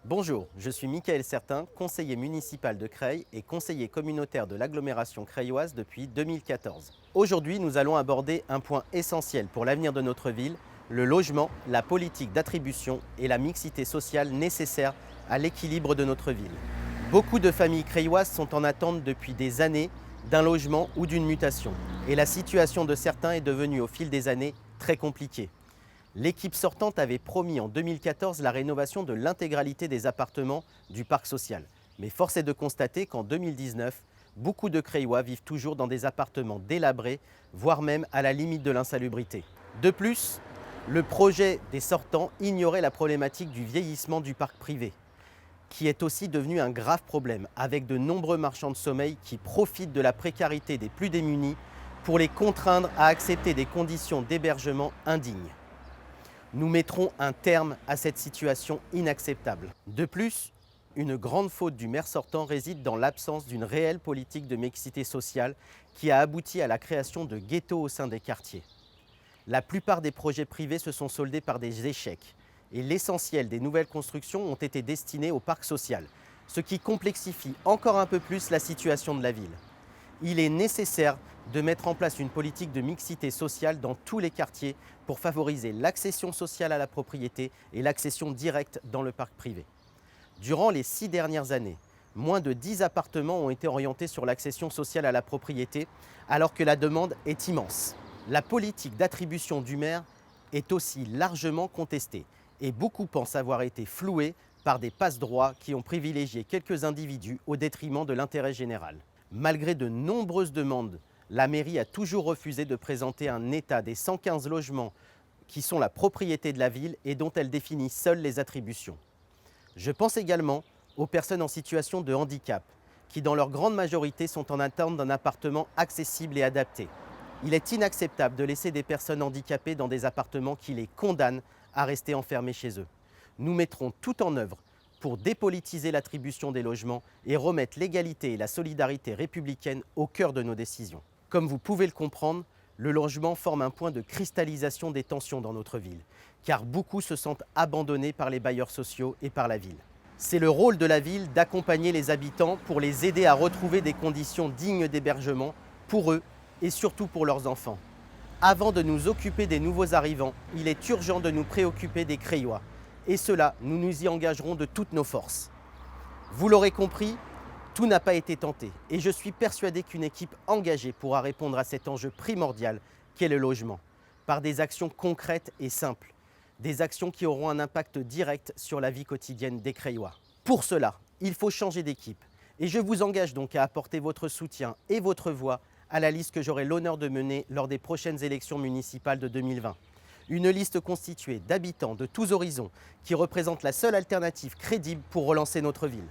Bonjour, je suis Michael Certin, conseiller municipal de Creil et conseiller communautaire de l'agglomération creilloise depuis 2014. Aujourd'hui, nous allons aborder un point essentiel pour l'avenir de notre ville, le logement, la politique d'attribution et la mixité sociale nécessaire à l'équilibre de notre ville. Beaucoup de familles creilloises sont en attente depuis des années d'un logement ou d'une mutation. Et la situation de certains est devenue au fil des années très compliquée. L'équipe sortante avait promis en 2014 la rénovation de l'intégralité des appartements du parc social. Mais force est de constater qu'en 2019, beaucoup de Creillois vivent toujours dans des appartements délabrés, voire même à la limite de l'insalubrité. De plus, le projet des sortants ignorait la problématique du vieillissement du parc privé, qui est aussi devenu un grave problème, avec de nombreux marchands de sommeil qui profitent de la précarité des plus démunis pour les contraindre à accepter des conditions d'hébergement indignes. Nous mettrons un terme à cette situation inacceptable. De plus, une grande faute du maire sortant réside dans l'absence d'une réelle politique de mixité sociale qui a abouti à la création de ghettos au sein des quartiers. La plupart des projets privés se sont soldés par des échecs et l'essentiel des nouvelles constructions ont été destinées au parc social, ce qui complexifie encore un peu plus la situation de la ville. Il est nécessaire de mettre en place une politique de mixité sociale dans tous les quartiers pour favoriser l'accession sociale à la propriété et l'accession directe dans le parc privé. Durant les 6 dernières années, moins de 10 appartements ont été orientés sur l'accession sociale à la propriété, alors que la demande est immense. La politique d'attribution du maire est aussi largement contestée et beaucoup pensent avoir été floués par des passe-droits qui ont privilégié quelques individus au détriment de l'intérêt général. Malgré de nombreuses demandes, la mairie a toujours refusé de présenter un état des 115 logements qui sont la propriété de la ville et dont elle définit seule les attributions. Je pense également aux personnes en situation de handicap, qui dans leur grande majorité sont en attente d'un appartement accessible et adapté. Il est inacceptable de laisser des personnes handicapées dans des appartements qui les condamnent à rester enfermées chez eux. Nous mettrons tout en œuvre pour dépolitiser l'attribution des logements et remettre l'égalité et la solidarité républicaine au cœur de nos décisions. Comme vous pouvez le comprendre, le logement forme un point de cristallisation des tensions dans notre ville, car beaucoup se sentent abandonnés par les bailleurs sociaux et par la ville. C'est le rôle de la ville d'accompagner les habitants pour les aider à retrouver des conditions dignes d'hébergement pour eux et surtout pour leurs enfants. Avant de nous occuper des nouveaux arrivants, il est urgent de nous préoccuper des Creillois. Et cela, nous nous y engagerons de toutes nos forces. Vous l'aurez compris, tout n'a pas été tenté. Et je suis persuadé qu'une équipe engagée pourra répondre à cet enjeu primordial qu'est le logement, par des actions concrètes et simples. Des actions qui auront un impact direct sur la vie quotidienne des Creillois. Pour cela, il faut changer d'équipe. Et je vous engage donc à apporter votre soutien et votre voix à la liste que j'aurai l'honneur de mener lors des prochaines élections municipales de 2020. Une liste constituée d'habitants de tous horizons qui représente la seule alternative crédible pour relancer notre ville.